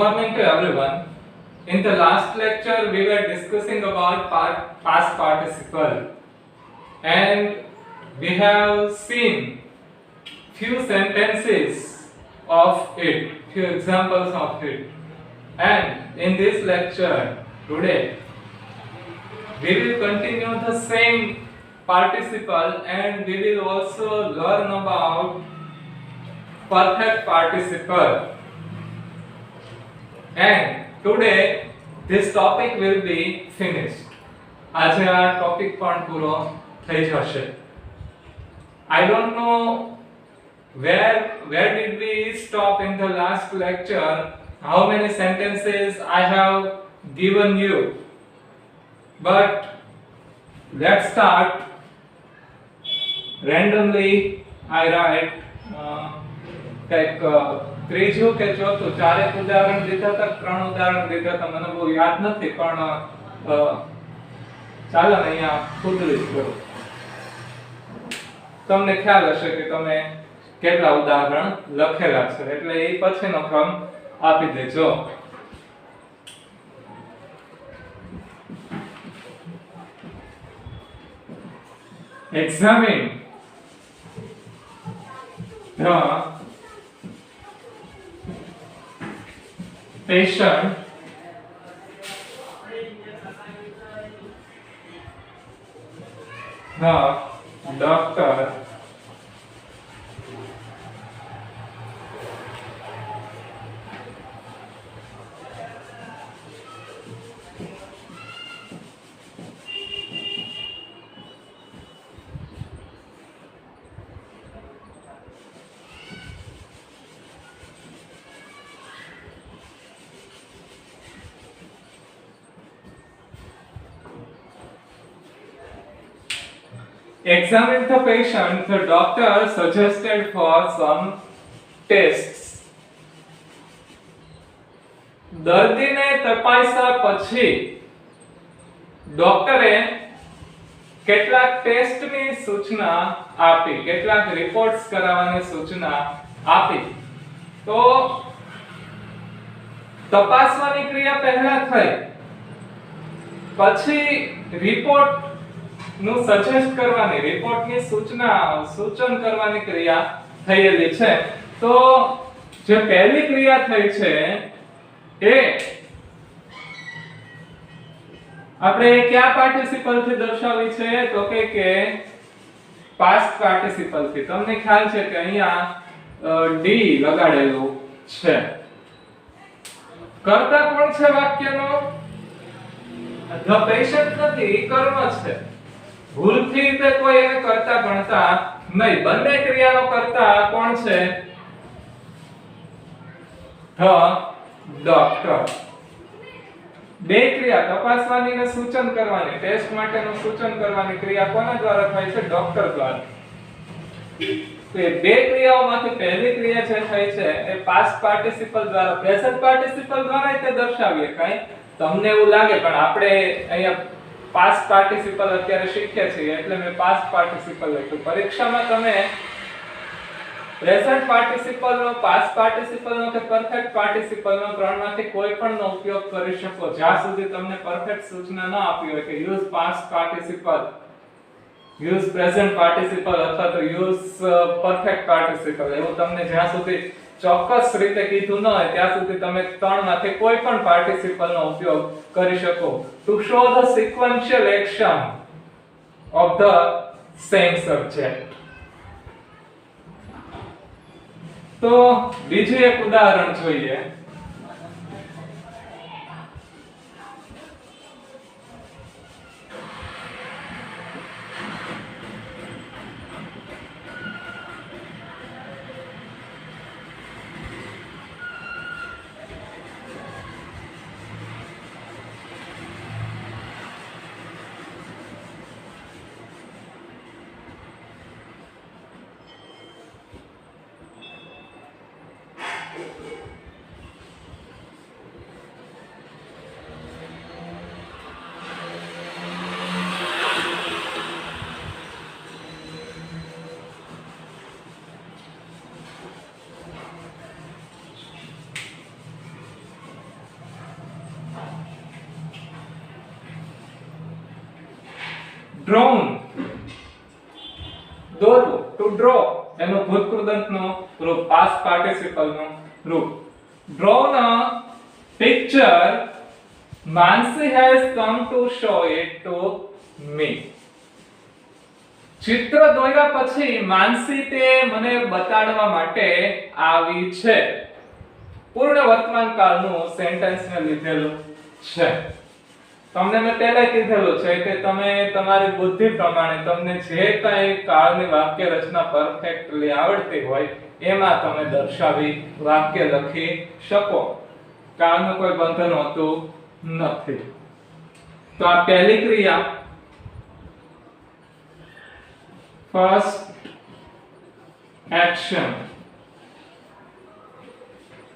morning to everyone. In the last lecture, we were discussing about past participle, and we have seen few sentences of it, few examples of it. And in this lecture today, we will continue the same participle, and we will also learn about perfect participle. And today this topic will be finished. આજે આ topic પણ પૂરો થઈ જશે. I don't know where did we stop in the last lecture, how many sentences I have given you, but let's start. Randomly I write ત્રીજું કે ચોથું ચારેક ઉદાહરણ દીધા હતા, ત્રણ ઉદાહરણ દીધા હતા, મને બહુ યાદ નથી, પણ ચાલો અહીંયા ખુદરી કરું. તમને ખ્યાલ હશે કે તમે કેટલા ઉદાહરણ લખેલા છે, એટલે એ પછીનો ક્રમ આપી દેજો. Examine the patient the doctor examine the patient. The doctor suggested for some tests. દર્દીને તપાસ્યા પછી ડોક્ટરે કેટલાક ટેસ્ટની સૂચના આપી, કેટલાક રિપોર્ટ્સ કરાવવાની સૂચના આપી. તો તપાસવાની ક્રિયા પહેલા થઈ, પછી રિપોર્ટ નું સજેસ્ટ કરવાની, રિપોર્ટની સૂચન કરવાની ક્રિયા થયેલી છે. તો જે પહેલી ક્રિયા થઈ છે એ આપણે કયા પાર્ટિસિપલ થી દર્શાવી છે? તો કે પાસ્ટ પાર્ટિસિપલ થી. તમને ખ્યાલ છે કે અહીંયા ડી લગાડેલું છે. કર્તા કોણ છે વાક્યનો? ધ પેશન્ટ નથી, કર્મ છે. ભૂલથી તે કોઈ એને કરતા ગણતા નહીં. બંને ક્રિયાનો કરતા કોણ છે? The doctor. બે ક્રિયા, તપાસવાની અને સૂચન કરવાની, ટેસ્ટ માટેનું સૂચન કરવાની ક્રિયા કોના દ્વારા થાય છે? ડોક્ટર દ્વારા. તો બે ક્રિયાઓમાંથી પહેલી ક્રિયા જે થઈ છે એ પાસ્ટ પાર્ટિસિપલ દ્વારા, પ્રેઝન્ટ પાર્ટિસિપલ દ્વારા તે દર્શાવીએ. કાઈ તમને એવું લાગે, પણ આપણે અહીંયા પાસ્ટ પાર્ટિસિપલ અત્યારે શીખ્યા છીએ એટલે મેં પાસ્ટ પાર્ટિસિપલ લખ્યું. પરીક્ષામાં તમે પ્રેઝન્ટ પાર્ટિસિપલ નો, પાસ્ટ પાર્ટિસિપલ નો કે પરફેક્ટ પાર્ટિસિપલ નો ત્રણમાંથી કોઈ પણનો ઉપયોગ કરી શકો, જ્યાં સુધી તમને પરફેક્ટ સૂચના ન આપી હોય કે use past participle, use present participle અથવા તો યુઝ પરફેક્ટ પાર્ટિસિપલ, એવું તમને જ્યાં સુધી ચોક્કસ રીતે કીધું ન હોય ત્યાં સુધી તમે ત્રણમાંથી કોઈ પણ પાર્ટિસિપલનો ઉપયોગ કરી શકો. To show the sequential action of the same subject. તો બીજું એક ઉદાહરણ જોઈએ. drawn દોરવું to draw એનો ભૂતકૃદંતનો રૂપ past participle નો રૂપ drawn a picture Mansi has come to show it to me ચિત્ર દોર્યા પછી માનસી તે મને બતાડવા માટે આવી છે પૂર્ણ વર્તમાન કાળનું સેન્ટેન્સ ને લીધેલું છે તમને મેં પહેલા કીધેલું છે કે તમે તમારી બુદ્ધિ પ્રમાણે તમને જે કાંઈ કાળની વાક્ય રચના પરફેક્ટલી આવડતી હોય એમાં તમે દર્શાવી વાક્ય લખી શકો કાળનું કોઈ બંધન હોતું નથી તો આ પહેલી ક્રિયા ફર્સ્ટ એક્શન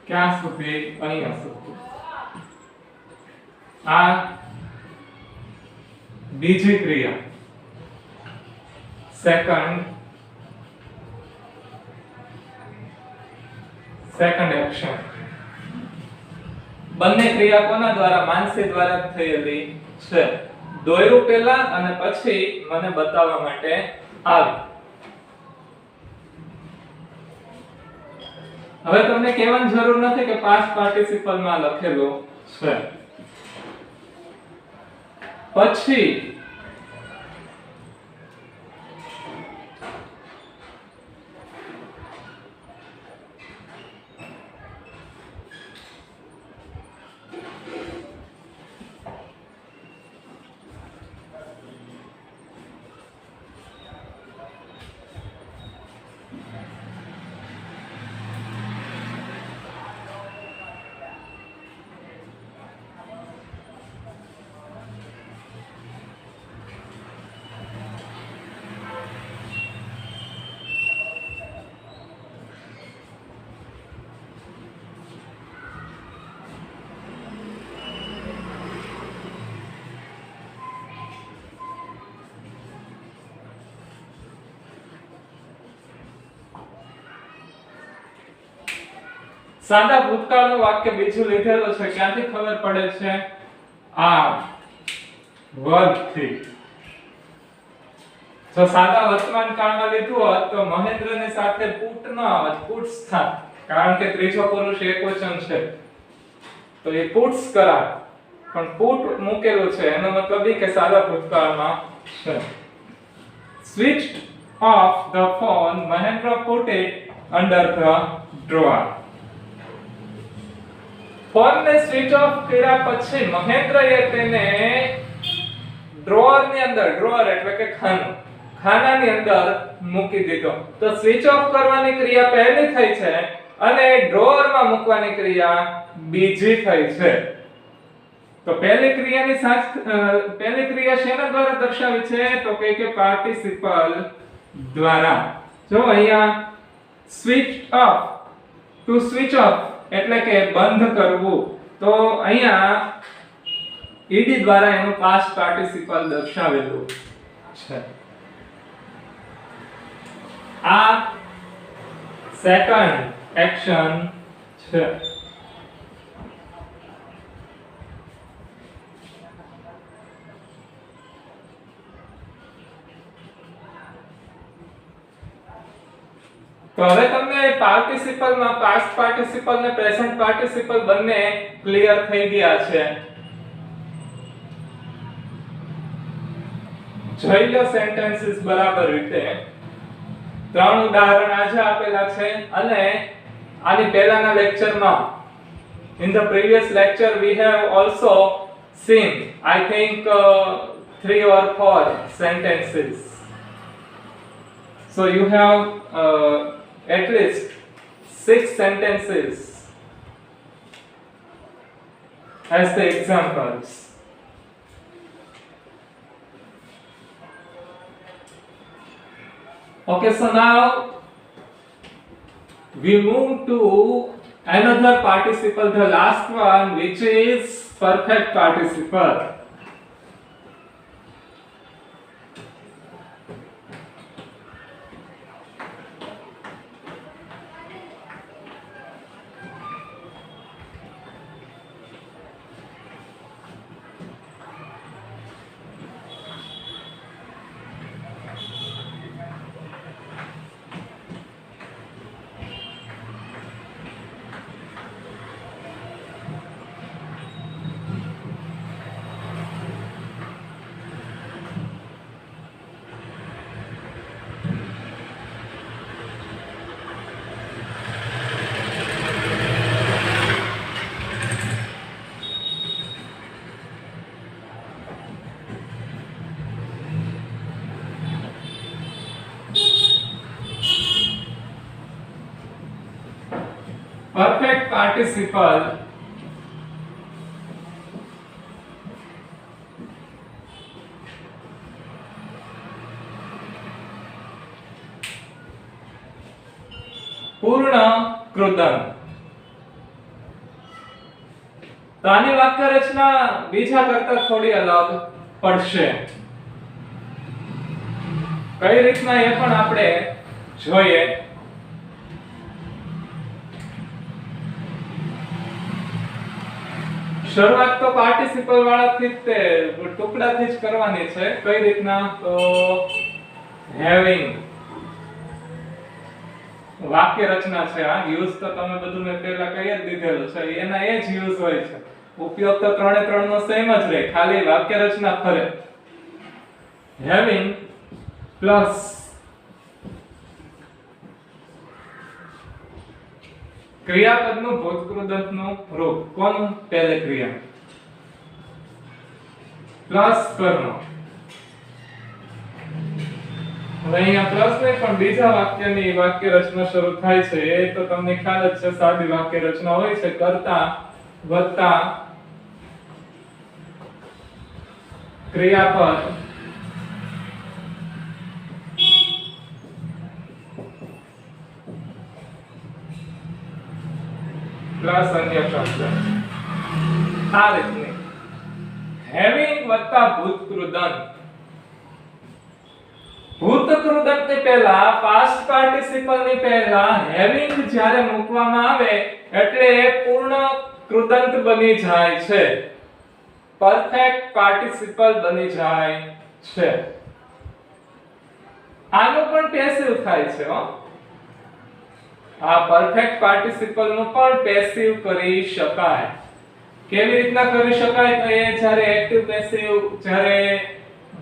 ક્યાં સુધી અહીંયા સુધી આ બીજી ક્રિયા સેકન્ડ એક્શન બંને ક્રિયા કોના દ્વારા માનસી દ્વારા થયેલી છે દોર્યું પહેલા અને પછી મને બતાવવા માટે આવી હવે તમને કહેવાની જરૂર નથી કે પાસ્ટ પાર્ટિસિપલ માં લખેલું છે પછી સાદા ભૂતકાળનું વાક્ય બીજું લીધેલું છે ક્યાંથી ખબર પડે છે આ વર્ગથી જો સાદા વર્તમાન કાળમાં લીધું હોત તો મહેન્દ્રની સાથે પુટ ન આવત પુટ્સ થાત કારણ કે ત્રીજો પુરુષ એકવચન છે તો એ પુટ્સ કરા પણ પુટ મૂકેલું છે એનો મતલબ એ કે સાદા ભૂતકાળમાં છે switched off the phone Mahendra put it under the drawer phone ને સ્વિચ ઓફ કર્યા પછી મહેન્દ્રએ તેને ડ્રોઅર ની અંદર ડ્રોઅર એટલે કે ખાનાની અંદર મૂકી દીધો તો સ્વિચ ઓફ કરવાની ક્રિયા પહેલી થઈ છે અને ડ્રોઅર માં મૂકવાની ક્રિયા બીજી થઈ છે તો પહેલી ક્રિયા શેના દ્વારા દર્શાવી છે તો કે પાર્ટિસિપલ દ્વારા જો અહીંયા switch off to switch off એટલે કે બંધ કરવું તો અહીંયા ઈડી દ્વારા એનું પાસ્ટ પાર્ટિસિપલ દર્શાવેલું છે આ સેકન્ડ એક્શન છે તો હવે તમને પાર્ટિસિપલ માં પાસ્ટ પાર્ટિસિપલ ને પ્રેઝન્ટ પાર્ટિસિપલ બંને ક્લિયર થઈ ગયા છે જોઈ લો સેન્ટેન્સીસ બરાબર રીતે ત્રણ ઉદાહરણ આજે આપેલા છે અને આની પહેલાના લેક્ચરમાં in the previous lecture we have also seen I think 3 or 4 sentences so you have at least 6 sentences as the examples. Okay, so now we move to another participle, the last one, which is perfect participle. perfect participle પૂર્ણ કૃદંત. તો આની વાક્ય રચના બીજા કરતા થોડી અલગ પડશે. કઈ રીતના એ પણ આપણે જોઈએ. શરૂઆત તો પાર્ટિસિપલ વાળાથી જ તે ટુકડાથી જ કરવાની છે. કઈ રીતના? તો having વાક્ય રચના છે. આ યુઝ તો તમે બધું મેં પહેલા કહી જ દીધેલું છે. એના એ જ યુઝ હોય છે. ઉપયોગ તો ત્રણે ત્રણ નો સેમ જ રહે, ખાલી વાક્ય રચના ફરે. having પ્લસ ક્રિયાપદનું ભૂતકૃદંતનું રૂપ. કોનું? પહેલે ક્રિયા પ્લસ કર્મ. હવે અહીંયા પ્લસ નહીં પણ બીજા વાક્યની વાક્ય રચના શરૂ થાય છે. એ તો તમને ખ્યાલ જ છે, સાદી વાક્ય રચના હોય છે. કર્તા વત્તા ક્રિયાપદ પ્લસ અન્ય શબ્દ. આ રીતની having વત્તા ભૂતકૃદંત. ભૂતકૃદંત ની પહેલા પાસ્ટ પાર્ટિસિપલ ની પહેલા having જ્યારે મૂકવામાં આવે એટલે એ પૂર્ણ કૃદંત બની જાય છે, પરફેક્ટ પાર્ટિસિપલ બની જાય છે. આનું પણ પેસિવ થાય છે હો. આ પરફેક્ટ પાર્ટિસિપલ નું પણ પેસિવ કરી શકાય. કેવી રીતના કરી શકાય? તો એ જ્યારે એક્ટિવ પેસિવ, જ્યારે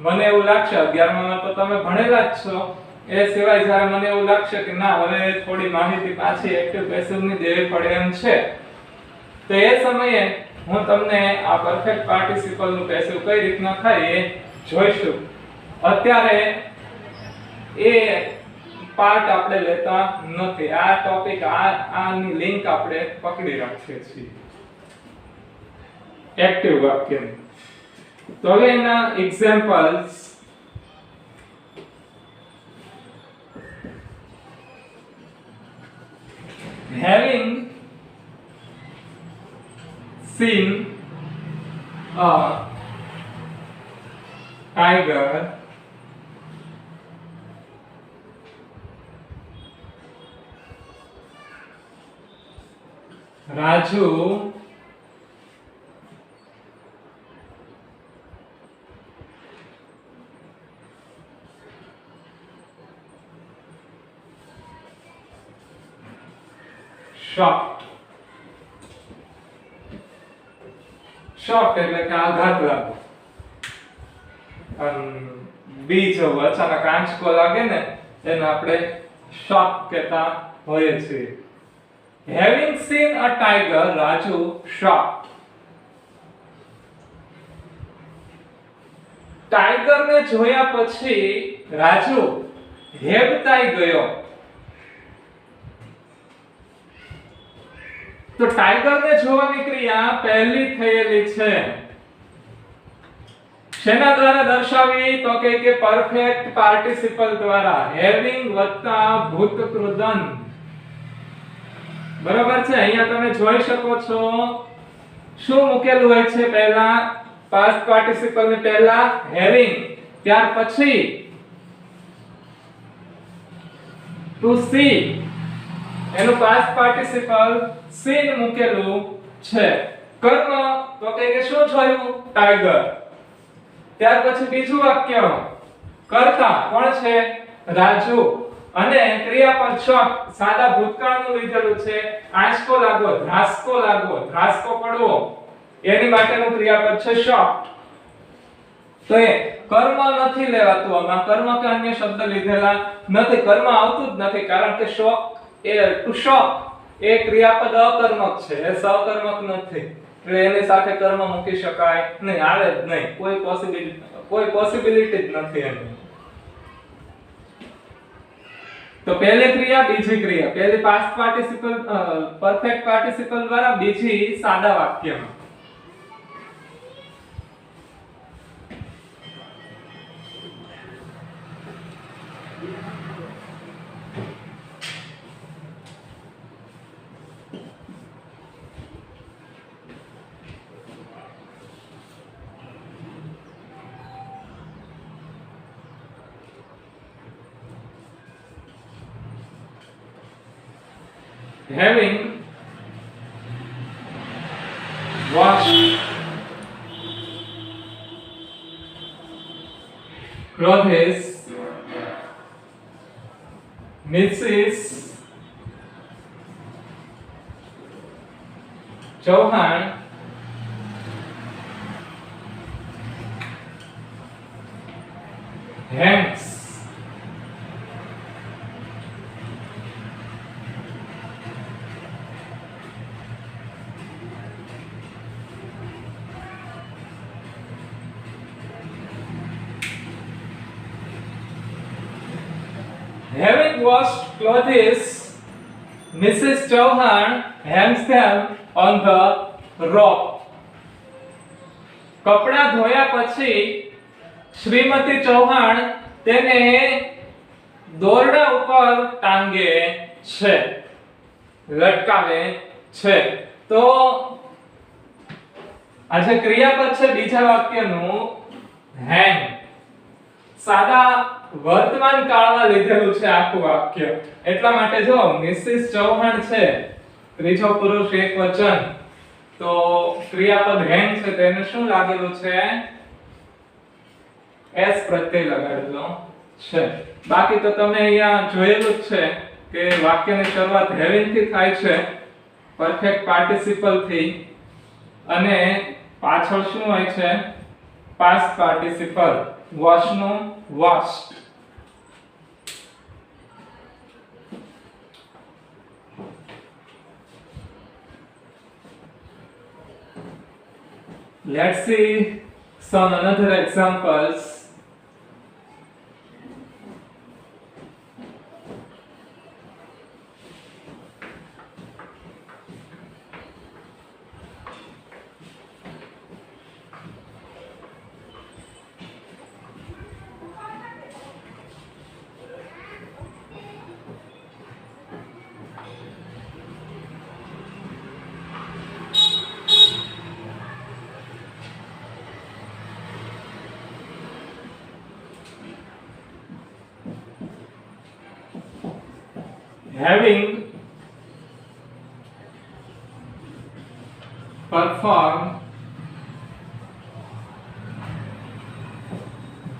મને એવું લાગશે 11મા માં તો તમે ભણેલા જ છો, એ સિવાય જ્યારે મને એવું લાગશે કે ના હવે થોડી માહિતી પાછી એક્ટિવ પેસિવ ની દેવી પડે એમ છે, તો એ સમયે હું તમને આ પરફેક્ટ પાર્ટિસિપલ નું પેસિવ કઈ રીતના થાય એ જોઈશું. અત્યારે એ પાર્ટ આપણે લેતા નથી. આ ટોપિક આની લિંક આપણે પકડી રાખીએ છીએ એક્ટિવ વાક્યની. તો હવે એના examples having seen a tiger Raju shocked. shocked એટલે કે આઘાત લાગવો. બી જો અચાનક આંચકો લાગે ને એને આપણે shock કહેતા હોઈએ છીએ. Having seen a tiger, Raju shocked. Tiger ને જોયા પછી રાજુ હેબતાઈ ગયો. તો ટાઈગર ને જોવાની ક્રિયા પહેલી થયેલી છે. શેના દ્વારા દર્શાવી? તો કે પરફેક્ટ પાર્ટિસિપલ દ્વારા. having વત્તા ભૂતકૃદંત. બરાબર છે. અહીંયા તમે જોઈ શકો છો શું મૂકેલું હોય છે? પહેલા પાસ્ટ પાર્ટિસિપલ ની પહેલા having, ત્યાર પછી to see, એનું પાસ્ટ પાર્ટિસિપલ seen મૂકેલું છે. કર્મ તો કે શું જોયું? ટાઈગર. ત્યાર પછી બીજું વાક્ય કર્તા કોણ છે? રાજુ. અને ક્રિયાપદ shock સાદા ભૂતકાળનું લીધેલું છે. આંચકો લાગવો, ધ્રાસકો લાગવો, ધ્રાસકો પડવો, એની માટેનું ક્રિયાપદ છે shock. તો એ કર્મ નથી લેવાતું. આમાં કર્મ કે અન્ય શબ્દ લીધેલા નથી. કર્મ આવતું જ નથી કારણ કે shock એ ટુ shock એ ક્રિયાપદ અકર્મક છે, એ સહકર્મક નથી. એટલે એની સાથે કર્મ મૂકી શકાય નહીં, આવે જ નહીં. કોઈ પોસિબિલિટી જ નથી એની. તો પહેલી ક્રિયા બીજી ક્રિયા, પહેલી પાસ્ટ પાર્ટિસિપલ પરફેક્ટ પાર્ટિસિપલ દ્વારા, બીજી સાદા વાક્યમાં. Having washed clothes, Mrs. Chauhan hangs Having washed clothes, Mrs. Chauhan hangs them on the rope. કપડા ધોયા પછી શ્રીમતી ચૌહાણ તેને દોરડા ઉપર ટાંગે છે, લટકાવે છે. તો આ જે ક્રિયાપદ છે બીજા વાક્યનું hang, સાદા વર્તમાન કાળમાં લીધેલું છે આખું વાક્ય. એટલા માટે જો મિસિસ ચૌહાણ છે, ત્રીજો પુરુષ એકવચન, તો ક્રિયાપદ હેંગ છે તેને શું લાગેલું છે? એસ પ્રત્યય લગાડેલો છે. બાકી તો તમે અહીંયા જોયેલું જ છે કે વાક્યની શરૂઆત હેવિંગ થી થાય છે, પરફેક્ટ પાર્ટિસિપલ થી, અને પાછળ શું હોય છે? પાસ્ટ પાર્ટિસિપલ, વોશ નું washed. Let's see some another examples. Having performed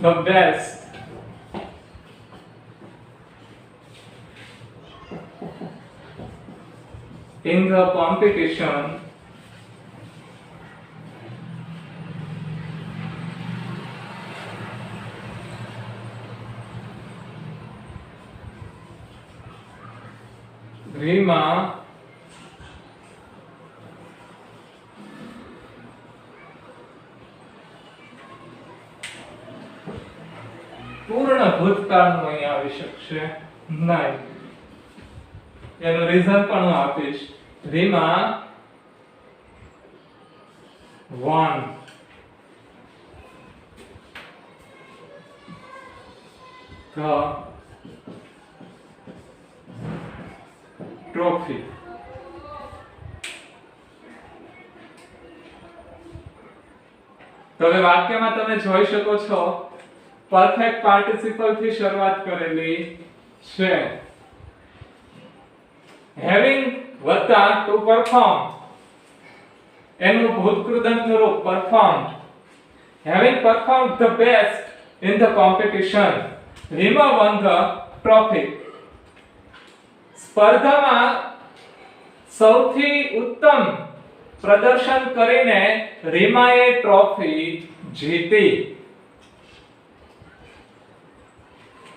the best in the competition, Rima પૂર્ણ ભૂતકાળનું અહીં આવી શકશે નહીં. એનું રીઝન પણ હું આપીશ. Rima won the trophy. તો હવે વાક્યમાં તમે જોઈ શકો છો પરફેક્ટ પાર્ટિસિપલ થી શરૂઆત કરેલી છે. having વત્તા to perform, એનું ભૂતકૃદંતનું રૂપ performed. having performed the best in the competition, Rima won the trophy. સ્પર્ધામાં સૌથી ઉત્તમ પ્રદર્શન કરીને રીમાએ ટ્રોફી જીતી.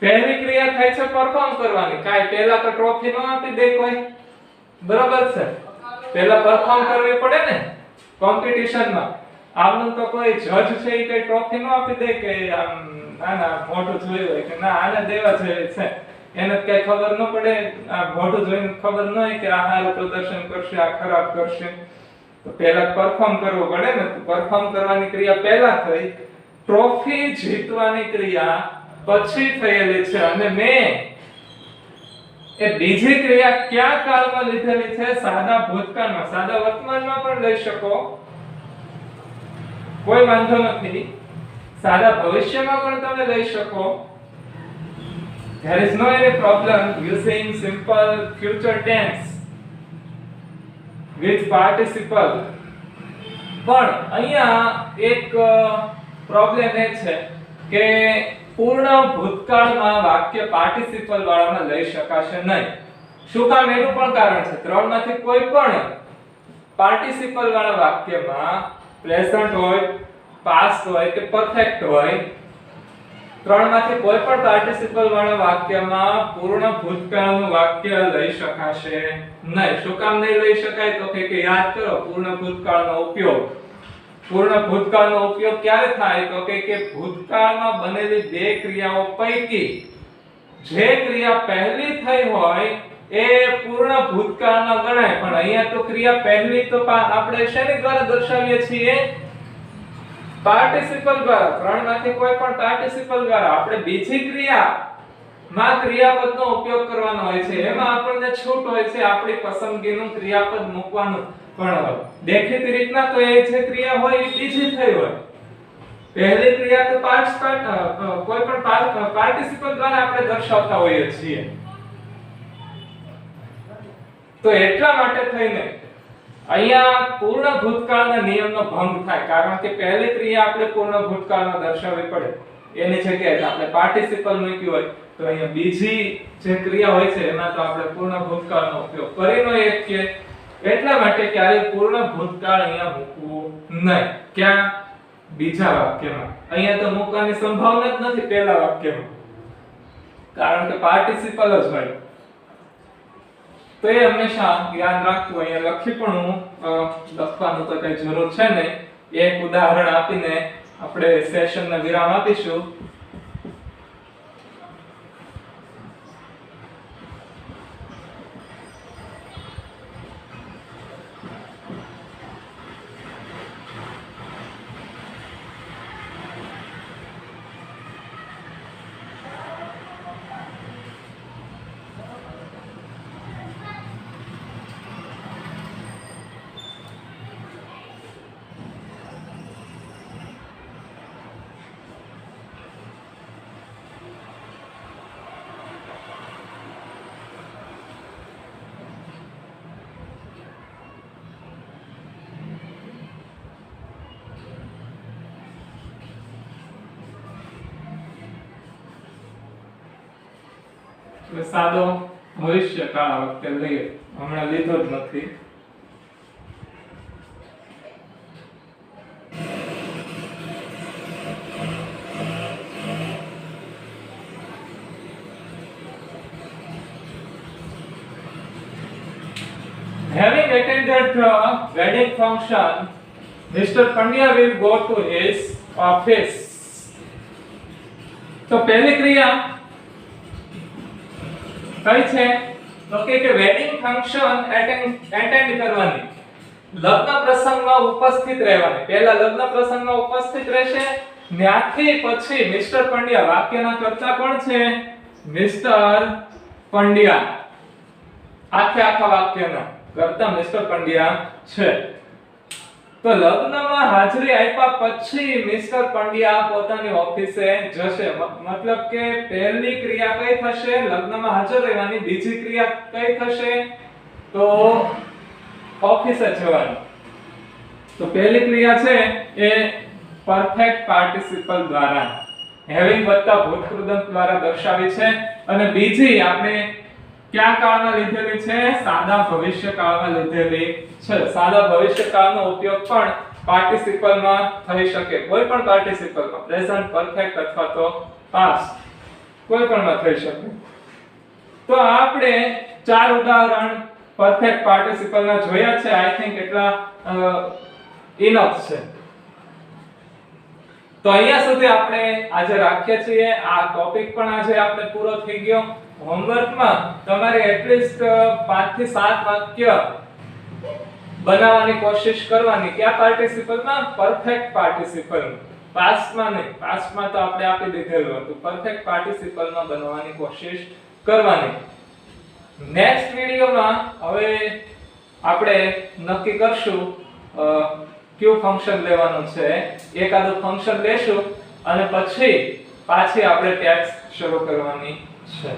પહેલી ક્રિયા થાય છે પરફોર્મ કરવાની. કાઈ પહેલા તો ટ્રોફી ન આપી દે કોઈ, બરાબર છે? પહેલા પરફોર્મ કરવી પડે ને કોમ્પિટિશનમાં. આમનું તો કોઈ જજ છે એ કઈ ટ્રોફી ન આપી દે કે આમ ના ના મોટું જોયું હોય કે ના આને દેવા જોઈએ છે, એને કઈ ખબર ન પડે, આ મોઢું જોઈને ખબર ન હોય કે આ સારું પ્રદર્શન કરશે, આ ખરાબ કરશે, તો પહેલા પરફોર્મ કરવું પડે ને. તો પરફોર્મ કરવાની ક્રિયા પહેલા થઈ, ટ્રોફી જીતવાની ક્રિયા પછી થયેલી છે. અને મેં એ બીજી ક્રિયા કયા કાળમાં લીધેલી છે? સાદા ભૂતકાળમાં. સાદા વર્તમાનમાં પણ લઈ શકો, કોઈ વાંધો નથી. સાદા ભવિષ્યમાં પણ તમે લઈ શકો. There is no any problem using simple future tense with participle. પણ અહીંયા એક પ્રોબ્લેમ એ છે કે પૂર્ણ ભૂતકાળમાં વાક્ય પાર્ટિસિપલ વાળામાં લઈ શકાશે નહીં. શું કામ? એનું પણ કારણ છે. ત્રણમાંથી કોઈ પણ પાર્ટિસિપલ વાળા વાક્યમાં પ્રેઝન્ટ હોય, પાસ્ટ હોય કે પરફેક્ટ હોય, ત્રણમાંથી કોઈ પણ પાર્ટિસિપલ વાળા વાક્યમાં પૂર્ણ ભૂતકાળનું વાક્ય લઈ શકાશે નહીં. શું કામ નહીં લઈ શકાય? તો કે યાદ કરો, પૂર્ણ ભૂતકાળનો ઉપયોગ. પૂર્ણ ભૂતકાળનો ઉપયોગ ક્યારે થાય? તો કે ભૂતકાળમાં બનેલી બે ક્રિયાઓ પૈકી જે ક્રિયા પહેલી થઈ હોય એ પૂર્ણ ભૂતકાળમાં ગણાય. પણ અહીંયા તો ક્રિયા પહેલી તો આપણે શેની દ્વારા દર્શાવીએ છીએ? પાર્ટિસિપલ દ્વારા. ત્રણમાંથી કોઈ પણ પાર્ટિસિપલ દ્વારા. આપણે બીજી ક્રિયામાં ક્રિયાપદનો ઉપયોગ કરવાનો હોય છે. એમાં આપણને છૂટ હોય છે આપણી પસંદગીનું ક્રિયાપદ મૂકવાનું. પણ દેખીતી રીતના તો એ જે ક્રિયા હોય એ બીજી થઈ હોય. પહેલી ક્રિયા તો કોઈ પણ પાર્ટિસિપલ દ્વારા આપણે દર્શાવતા હોઈએ છીએ. તો એટલા માટે થઈને અહીંયા પૂર્ણ ભૂતકાળના નિયમનો ભંગ થાય. કારણ કે પહેલી ક્રિયા આપણે પૂર્ણ ભૂતકાળમાં દર્શાવવી પડે, એની જગ્યાએ આપણે પાર્ટિસિપલ મૂક્યું હોય તો અહીંયા બીજી જે ક્રિયા હોય છે એમાં તો આપણે પૂર્ણ ભૂતકાળનો ઉપયોગ કરીનો એક કે એટલા માટે ક્યારે પૂર્ણ ભૂતકાળ અહીંયા મૂકવું નહીં. ક્યાં? બીજા વાક્યમાં. અહીંયા તો મૂકવાની સંભાવના જ નથી પહેલા વાક્યમાં, કારણ કે પાર્ટિસિપલ જ હોય. તો એ હંમેશા યાદ રાખવું. અહીંયા લખી પણ હું લખવાનું તો કઈ જરૂર છે નહીં. એક ઉદાહરણ આપીને આપણે સેશનને વિરામ આપીશું. સાદો ભવિષ્યકાળ આ વખતે લઈએ, હમણાં લીધો જ નથી. Having attended the wedding function, Mr. Pandya will go to his office. તો પહેલી ક્રિયા કઈ છે? તો કે વેડિંગ ફંક્શન એટેન્ડ કરવાની, લગ્ન પ્રસંગમાં ઉપસ્થિત રહેવાની. પહેલા લગ્ન પ્રસંગમાં ઉપસ્થિત રહેશે, ત્યાંથી પછી મિસ્ટર પંડ્યા. વાક્યના કર્તા કોણ છે? મિસ્ટર પંડ્યા. આખા વાક્યના કર્તા મિસ્ટર પંડ્યા છે. તો લગ્નમાં હાજરી આપ્યા પછી મિસ્ટર પંડ્યા પોતાની ઓફિસે જશે. મતલબ કે પહેલી ક્રિયા કઈ થશે? લગ્નમાં હાજર રહેવાની. બીજી ક્રિયા કઈ થશે? તો ઓફિસે જવાની. તો પહેલી ક્રિયા છે એ પરફેક્ટ પાર્ટિસિપલ દ્વારા હેવિંગ વત્તા ભૂતકૃદંત દ્વારા દર્શાવી છે. અને બીજી આપણે ક્યાં કાળમાં લીધેલી છે? સાદા ભવિષ્યકાળમાં લીધેલી છે. સાદા ભવિષ્યકાળનો ઉપયોગ પણ પાર્ટિસિપલમાં થઈ શકે. કોઈ પણ પાર્ટિસિપલમાં, પ્રેઝન્ટ, પરફેક્ટ અથવા તો પાસ્ટ, કોઈ પણમાં થઈ શકે. તો આપણે ચાર ઉદાહરણ પરફેક્ટ પાર્ટિસિપલના જોયા છે. આઈ થિંક એટલા ઇનફ છે. તો અહીંયા સુધી આપણે આજે રાખીએ છીએ. આ ટોપિક પણ આજે આપણે પૂરો થઈ ગયો. હોમવર્કમાં તમારે એટલીસ્ટ 5 થી 7 વાક્ય બનાવવાની કોશિશ કરવાની. કયા પાર્ટિસિપલમાં? Perfect participle. પાસ્ટમાં નહીં, પાસ્ટમાં તો આપણે આપી દીધેલું હતું. પરફેક્ટ પાર્ટિસિપલમાં બનાવવાની કોશિશ કરવાની. નેક્સ્ટ વિડિયોમાં હવે આપણે નક્કી કરશું કયું ફંક્શન લેવાનું છે. એકાદું ફંક્શન લેશું અને પછી પાછી આપણે ટેક્સ્ટ શરૂ કરવાની છે.